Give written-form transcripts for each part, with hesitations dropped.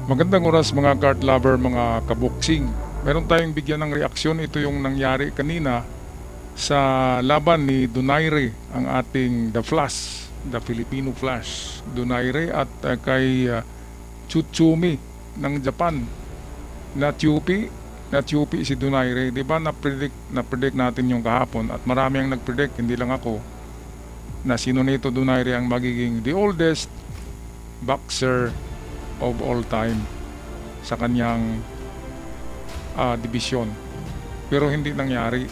Magandang oras mga kart lover, mga kaboksing. Meron tayong bigyan ng reaksyon. Ito yung nangyari kanina sa laban ni Donaire, ang ating The Flash, The Filipino Flash. Donaire at kay Tsutsumi ng Japan. Na-TUP si Donaire. Diba na-predict natin yung kahapon at marami ang nag-predict, hindi lang ako, na si Nonito Donaire ang magiging the oldest boxer of all time sa kanyang division. Pero hindi nangyari.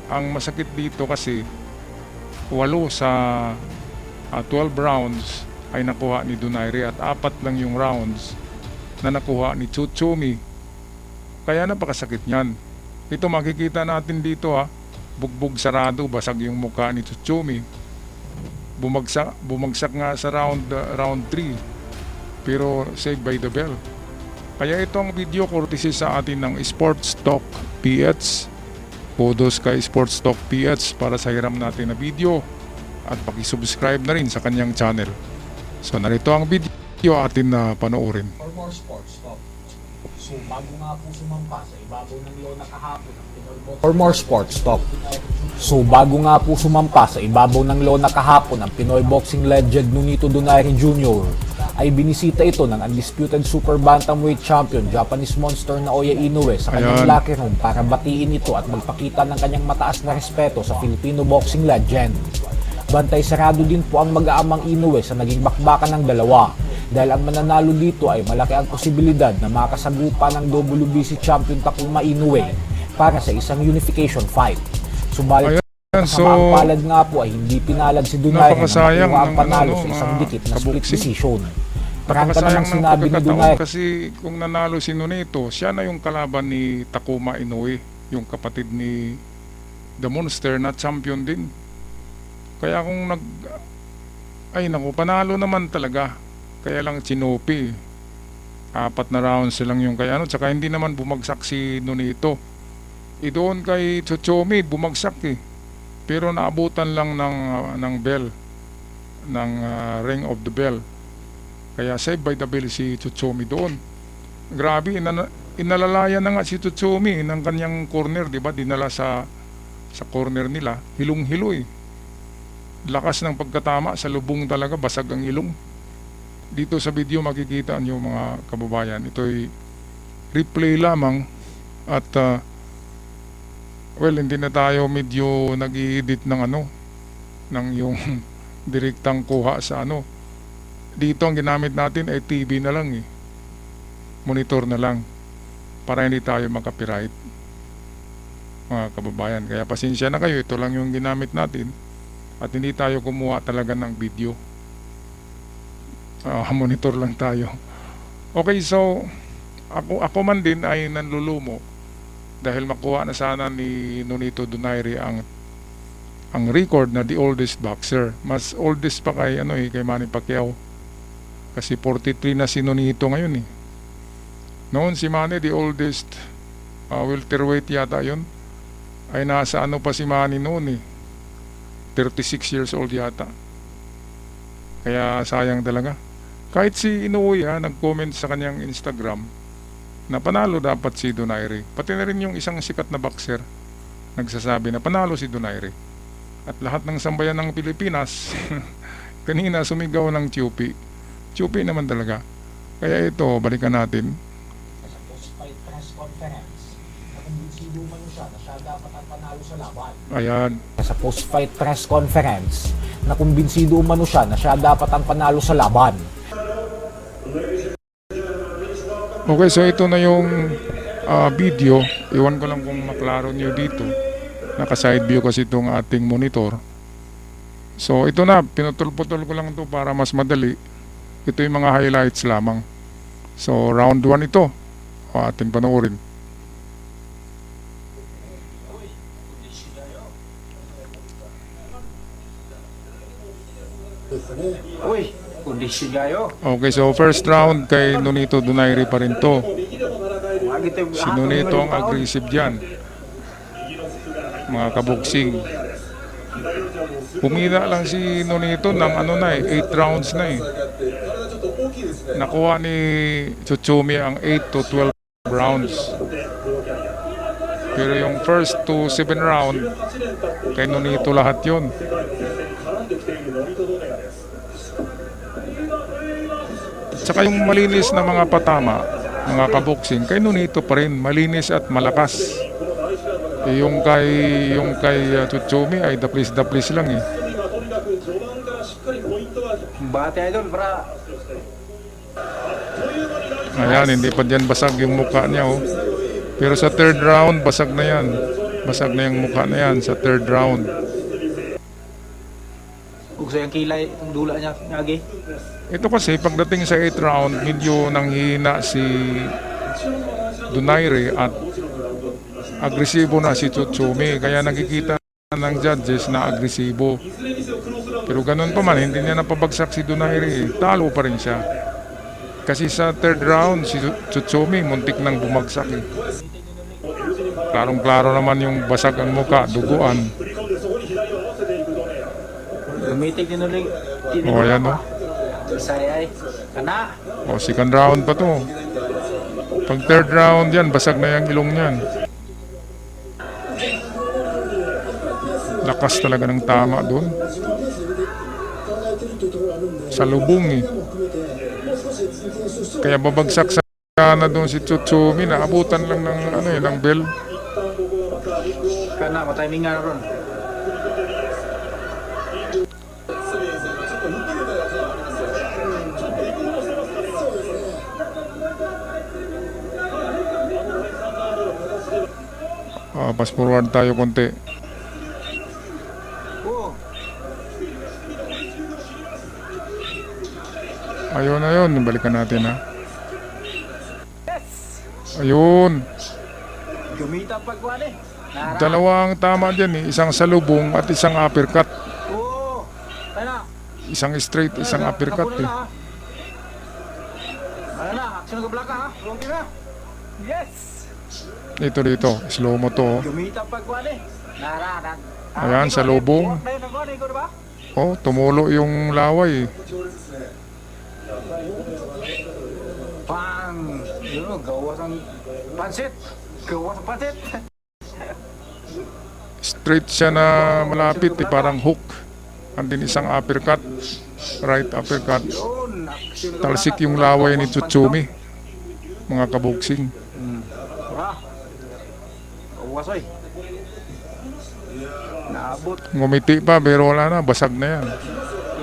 Ang masakit dito kasi 8 sa 12 rounds ay nakuha ni Donaire at 4 lang yung rounds na nakuha ni Tsutsumi. Kaya napakasakit niyan. Ito makikita natin dito bugbog sarado, basag yung mukha ni Tsutsumi. Bumagsak nga sa round 3 pero saved by the bell. Kaya itong video courtesy sa atin ng Sports Talk PH. Kudos kay Sports Talk PH para sa hiram natin na video at pakisubscribe na rin sa kanyang channel. So narito ang video atin na panoorin. For more sports talk. So bago nga po sumampa sa ibabaw ng lona kahapon ang Pinoy Boxing. For more sports talk. So bago nga po sumampa sa ibabaw ng lona kahapon ang Pinoy boxing legend Nonito Donaire Jr. ay binisita ito ng undisputed super bantamweight champion Japanese monster na Naoya Inoue sa kanyang locker room para batiin ito at magpakita ng kanyang mataas na respeto sa Filipino boxing legend. Bantay sarado din po ang mag-aamang Inoue sa naging bakbakan ng dalawa dahil ang mananalo dito ay malaki ang posibilidad na makasagupa ng WBC champion Takuma Inoue para sa isang unification fight. Subalit kasama ang palad nga po ay hindi pinalad si Donaire na makuha ang panalo sa isang dikit na split decision. Prangka namang sinabi ni Donaire. Kasi kung nanalo si Nonito, siya na yung kalaban ni Takuma Inoue, yung kapatid ni The Monster na champion din. Kaya kung panalo naman talaga. Kaya lang chinopi. 4 na rounds lang yung kaya tsaka hindi naman bumagsak si Nonito. Doon kay Tsutsumi bumagsak pero naabutan lang ng bell, ng ring of the bell. Kaya saved by the bell si Tsutsumi doon. Grabe, inalalaya na nga si Tsutsumi ng kanyang corner, di ba? Dinala sa corner nila, hilong-hilo Lakas ng pagkatama sa lubong talaga, basag ang ilong. Dito sa video makikita niyo mga kababayan, ito'y replay lamang at hindi na tayo medyo nag-i-edit ng yung direktang kuha sa Dito ang ginamit natin ay TV na lang monitor na lang para hindi tayo makapiright mga kababayan. Kaya pasensya na kayo, ito lang yung ginamit natin at hindi tayo kumuha talaga ng video. Monitor lang tayo. Okay, so ako man din ay nanlulumo dahil makuha na sana ni Nonito Donaire ang record na the oldest boxer. Mas oldest pa kay kay Manny Pacquiao. Kasi 43 na si Nonito ngayon Noon si Manny, the oldest welterweight yata yun, ay nasa pa si Manny noon 36 years old yata. Kaya sayang talaga. Kahit si Inoue nag-comment sa kanyang Instagram na panalo dapat si Donaire. Pati na rin yung isang sikat na boxer nagsasabi na panalo si Donaire. At lahat ng sambayan ng Pilipinas kanina sumigaw ng Tsupi naman talaga. Kaya ito, balikan natin. Sa post-fight press conference, nakumbinsido umano siya na siya dapat ang panalo sa laban. Ayan. Sa post-fight press conference, nakumbinsido umano siya na siya dapat ang panalo sa laban. Okay, so ito na yung video. Iwan ko lang kung maklaro nyo dito. Naka-side view kasi itong ating monitor. So ito na, pinutol-putol ko lang ito para mas madali. Ito yung mga highlights lamang. So round 1 ito. Ating panoorin. Okay, so first round kay Nonito Donaire pa rin to. Si Nonito ang aggressive dyan, mga kaboksing. Pumila lang si Nonito ng 8 rounds na nakuha ni Tsutsumi ang 8 to 12 rounds. Pero yung first to 7 round, kay Nonito lahat yun. Tsaka yung malinis na mga patama, mga kaboksing, kay Nonito pa rin, malinis at malakas. Yung kay Tsutsumi ay daplis lang eh. Bate idol para Ayan, hindi pa dyan basag yung mukha niya oh. Pero sa third round, basag na yan. Basag na yung mukha na yan sa third round. ug sa yung kilay itong dula niya ngagi. Ito kasi pagdating sa 8th round, medyo nanghihina si Donaire at agresibo na si Tsutsumi. Kaya nakikita ng judges na agresibo. Pero ganun pa man, hindi niya napabagsak si Donaire. Talo pa rin siya. Kasi sa third round, si Tsutsumi muntik nang bumagsak eh. Klarong-klaro naman yung basag ang muka, duguan. Gumitig din ulit. O ayan o. Saya ay kana. O second round pa to. Pag third round yan, basag na yung ilong niyan. Lakas talaga ng tama doon. Sa lubong eh. Kaya babagsak sana doon si Tsutsumi, naabutan lang ng ano eh, ng bell. Kana matiming nga ron. Pass forward tayo konti. Oh, Ayun, balikan natin ha. Ayun, gumita pagkuan eh. Nara. dalawang tama dyan eh. Isang salubong at isang uppercut. Oh, kana. Isang straight, isang uppercut eh. Ano na, action ko blaka ha. Okay na. Yes. Dito, slow mo to. Gumita pagkuan eh. Nara. Ayan, sa lubong. Oh, tumulo yung laway eh. Pang, yun, gawas ang pansit. Gawas ang pansit. Straight siya na malapit eh, parang hook. Andin isang uppercut, right uppercut. Yun, action ko Talsik blaka. yung laway ni Tsutsumi. Mga kaboksing. Wala. Gawas oy. Naabot. Ngumiti pa pero wala na, basag na yan.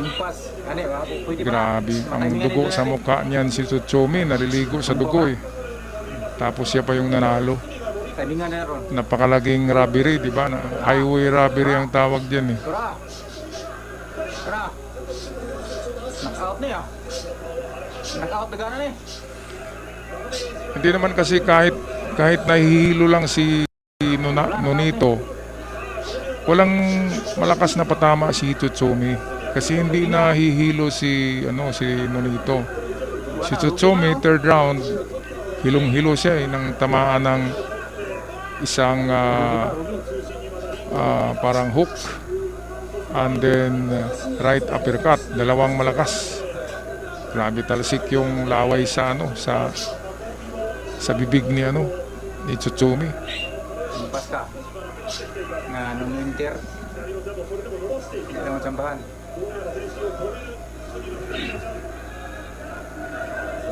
Impas. Ano ba? Pwede ba? Grabe, ang dugo sa mukha niyan si Tsutsumi, naliligo sa dugo eh. Tapos siya pa yung nanalo. Timingan na ron. Napakalaging robbery, di ba? Highway robbery ang tawag diyan eh. Tara. Tara. Knockout niya. Knockout na gana ni. Hindi naman kasi kahit nahihilo lang si Nonito, walang malakas na patama si Tsutsumi kasi hindi nahihilo si Nonito. Si Tsutsumi third round hilong-hilo siya eh ng tamaan ng isang parang hook and then right uppercut, dalawang malakas. Grabe talsik yung laway sa bibig ni Tsutsumi. Impas ka. Nga nung inter. Hindi naman sambahan.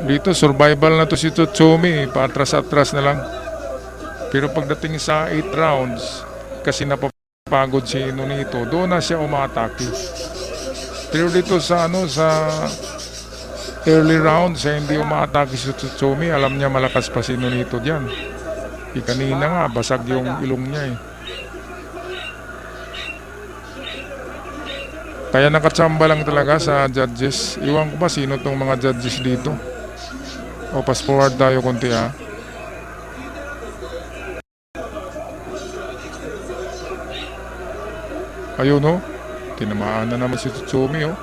Dito survival na to si Tsutsumi, patras-atras na lang. Pero pagdating sa 8 rounds, kasi napapagod si Nonito, doon na siya umatake. Pero dito sa early rounds, hindi umatake si Tsutsumi, alam niya malakas pa si Nonito diyan. Kanina nga basag yung ilong niya eh. Kaya nakatsamba lang talaga sa judges. Iwan ko ba sino tong mga judges dito. O pass forward tayo konti ha. Ayun oh. Tinamaan na naman si Tsutsumi oh.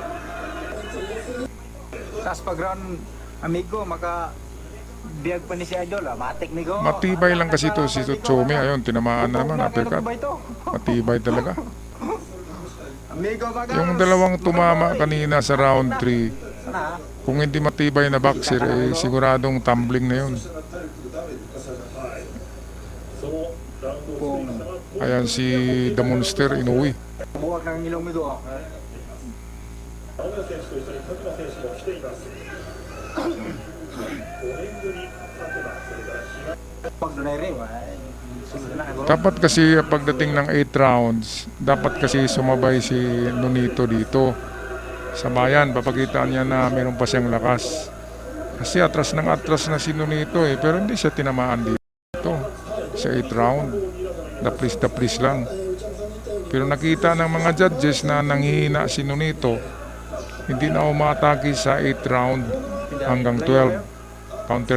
Tapos pag round amigo, maka biyag pa ni si Idol. Matik ni go. Matibay lang kasi to si Tsutsumi. Ayun, tinamaan na naman uppercut. Matibay talaga. Amigo baga. Yung dalawang tumama kanina sa round 3, ha. Kung hindi matibay na boxer, eh, siguradong tumbling na yun. Kung Ayan si The Monster inuwi. buwag ng ilong mo doon. Pag doon ay rin, sunod na ako. Dapat kasi pagdating ng 8 rounds, dapat kasi sumabay si Nonito dito. Sa bayan, papakitaan niya na meron pa siyang lakas. Kasi atras na si Nonito eh, pero hindi siya tinamaan dito sa 8 round. Daplis lang. Pero nakita ng mga judges na nanghihina si Nonito, hindi na umatake sa 8 round hanggang 12.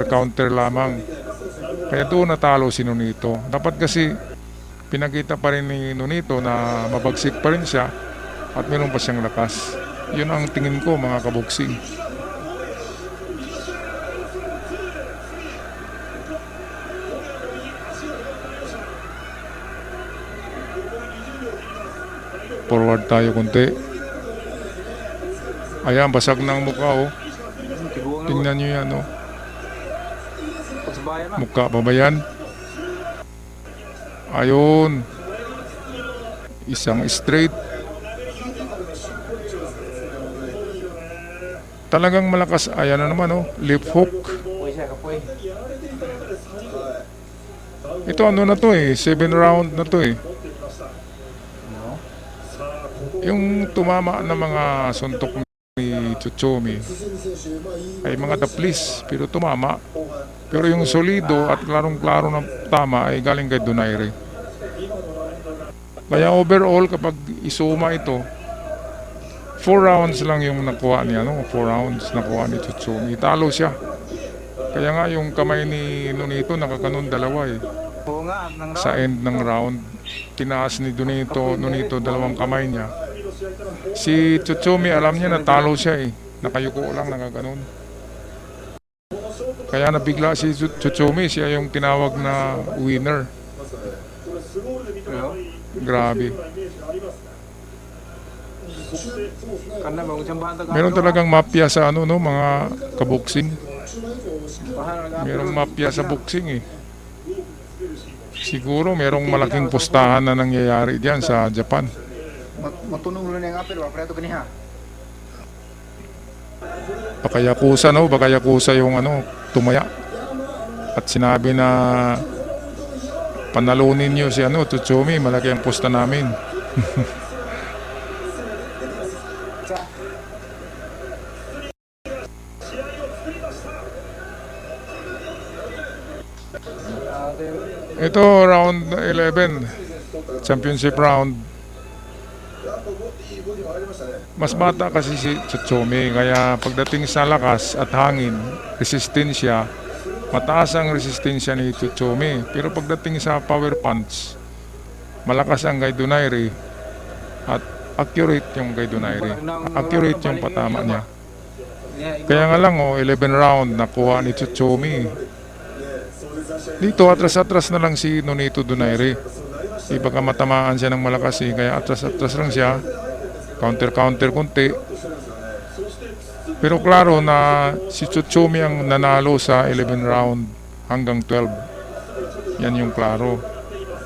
Counter lamang. Kaya doon natalo si Nonito. Dapat kasi pinakita pa rin ni Nonito na mabagsik pa rin siya at meron pa siyang lakas. Yun ang tingin ko mga kaboksing. Forward tayo konti. Ayan, basag ng mukha oh. Tiguan na. Tingnan nyo yan oh. Pagsabayan na. Mukha pa ba yan? Ayun. Isang straight. Talagang malakas. Ayan na naman oh. Left hook. Puy siya, kapoy. Ito ano na to eh. 7 round na to eh. Yung tumama na mga suntok ni Tsutsumi ay mga daplis pero tumama. Pero yung solido at klarong-klaro na tama ay galing kay Donaire. Kaya overall kapag isuma ito, 4 rounds lang yung nakuha niya, no? 4 rounds nakuha ni Tsutsumi. Talo siya. Kaya nga yung kamay ni Nonito nakakanon dalawa eh. Oo nga, nang Sa end ng round, tinaas ni Nonito dalawang kamay niya. Si Tsutsumi alam niya na talo siya eh. Nakayuko lang, nakaganon. Kaya nabigla si Tsutsumi, siya yung tinawag na winner. Grabe. Karena bago siyang bata ka. Meron talagang mafia sa ano no, mga kaboksing. Merong mafia sa boxing eh. Siguro merong malaking pustahan na nangyayari diyan sa Japan. Matunong ulo na yung apel, preto kaniha. Baka Yakuza no, baka Yakuza yung ano, tumaya. At sinabi na panalunin niyo si ano, Tsutsumi, malaki ang pusta namin. Ito round 11, championship round. Mas bata kasi si Tsutsumi, kaya pagdating sa lakas at hangin, resistensya, mataas ang resistensya ni Tsutsumi. Pero pagdating sa power punch, malakas ang kay Donaire at accurate yung kay Donaire. Accurate yung patama niya. Kaya nga lang 11 round nakuha ni Tsutsumi. Dito atras-atras na lang si Nonito Donaire. Iba ka matamaan siya ng malakas eh, kaya atras-atras lang siya. Counter konti. Pero klaro na si Tsutsumi ang nanalo sa 11 round hanggang 12. Yan yung klaro.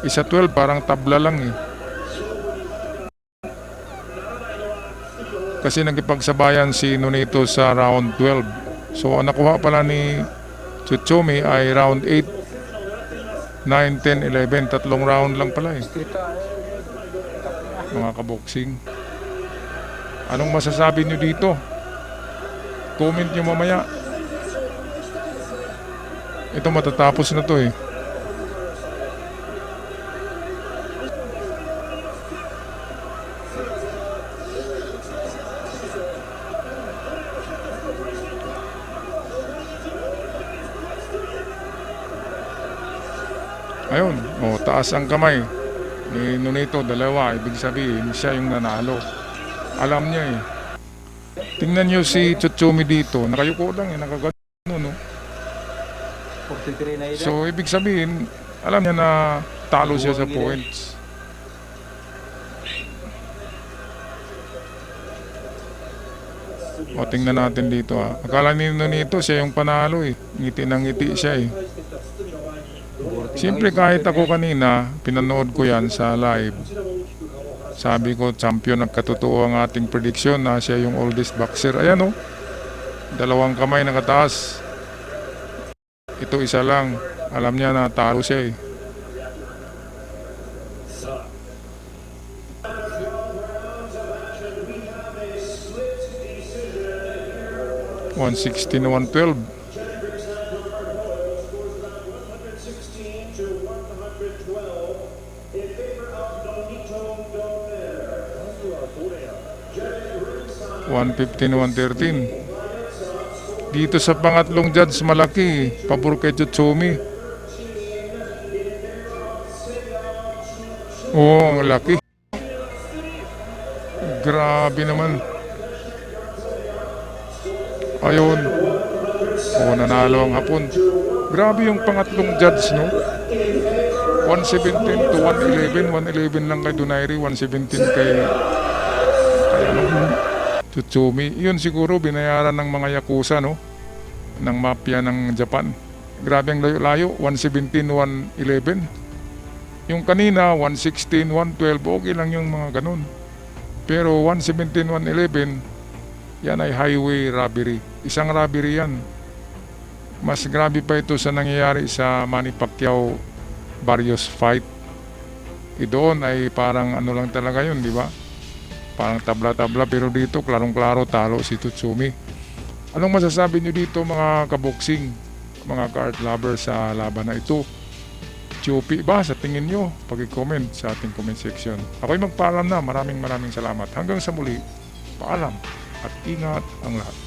Isa 12 parang tabla lang eh. Kasi nagipagsabayan si Nonito sa round 12. So ang nakuha pala ni Tsutsumi ay round 8, 9, 10, 11. Tatlong round lang pala eh. Mga kaboksing. Anong masasabi nyo dito? Comment nyo mamaya. Ito matatapos na to eh. Ayun, taas ang kamay ni Nonito, dalawa. Ibig sabihin, siya yung nanalo. Alam niya eh. Tingnan nyo si Tsutsumi dito. Nakayuko lang eh, nakagano no. So, ibig sabihin, alam niya na talo siya sa points. O tingnan natin dito ha. Akala nito siya yung panalo eh. Ngiti ng ngiti siya eh. Siyempre kahit ako kanina, pinanood ko yan sa live. Sabi ko, champion ang katotoo ang ating prediction na siya yung oldest boxer. Ayan o. Dalawang kamay nakataas. Ito isa lang. Alam niya na talo siya eh. $116-112. $115-113. Dito sa pangatlong judge malaki, pabor kay Tsutsumi. Oh, ang laki. Grabe naman. Ayun. Oh, nanalo ang Hapon. Grabe yung pangatlong judge, no? 117 to 111. 111 lang kay Donaire, 117 kay Tsutsumi. Yun siguro binayaran ng mga Yakuza, no? Ng mafia ng Japan. Grabe ang layo-layo. 117, 111. Yung kanina, 116, 112. Okay lang yung mga ganun. Pero 117, 111, yan ay highway robbery. Isang robbery yan. Mas grabe pa ito sa nangyayari sa Manny Pacquiao Barrios fight. Doon ay parang ano lang talaga yun, di ba? Parang tabla-tabla, pero dito klarong-klaro talo si Tsutsumi. Anong masasabi nyo dito mga kaboksing, mga card lovers sa laban na ito? GOP ba sa tingin nyo? Pag-comment sa ating comment section. Ako'y magpaalam na. Maraming salamat. Hanggang sa muli, paalam at ingat ang lahat.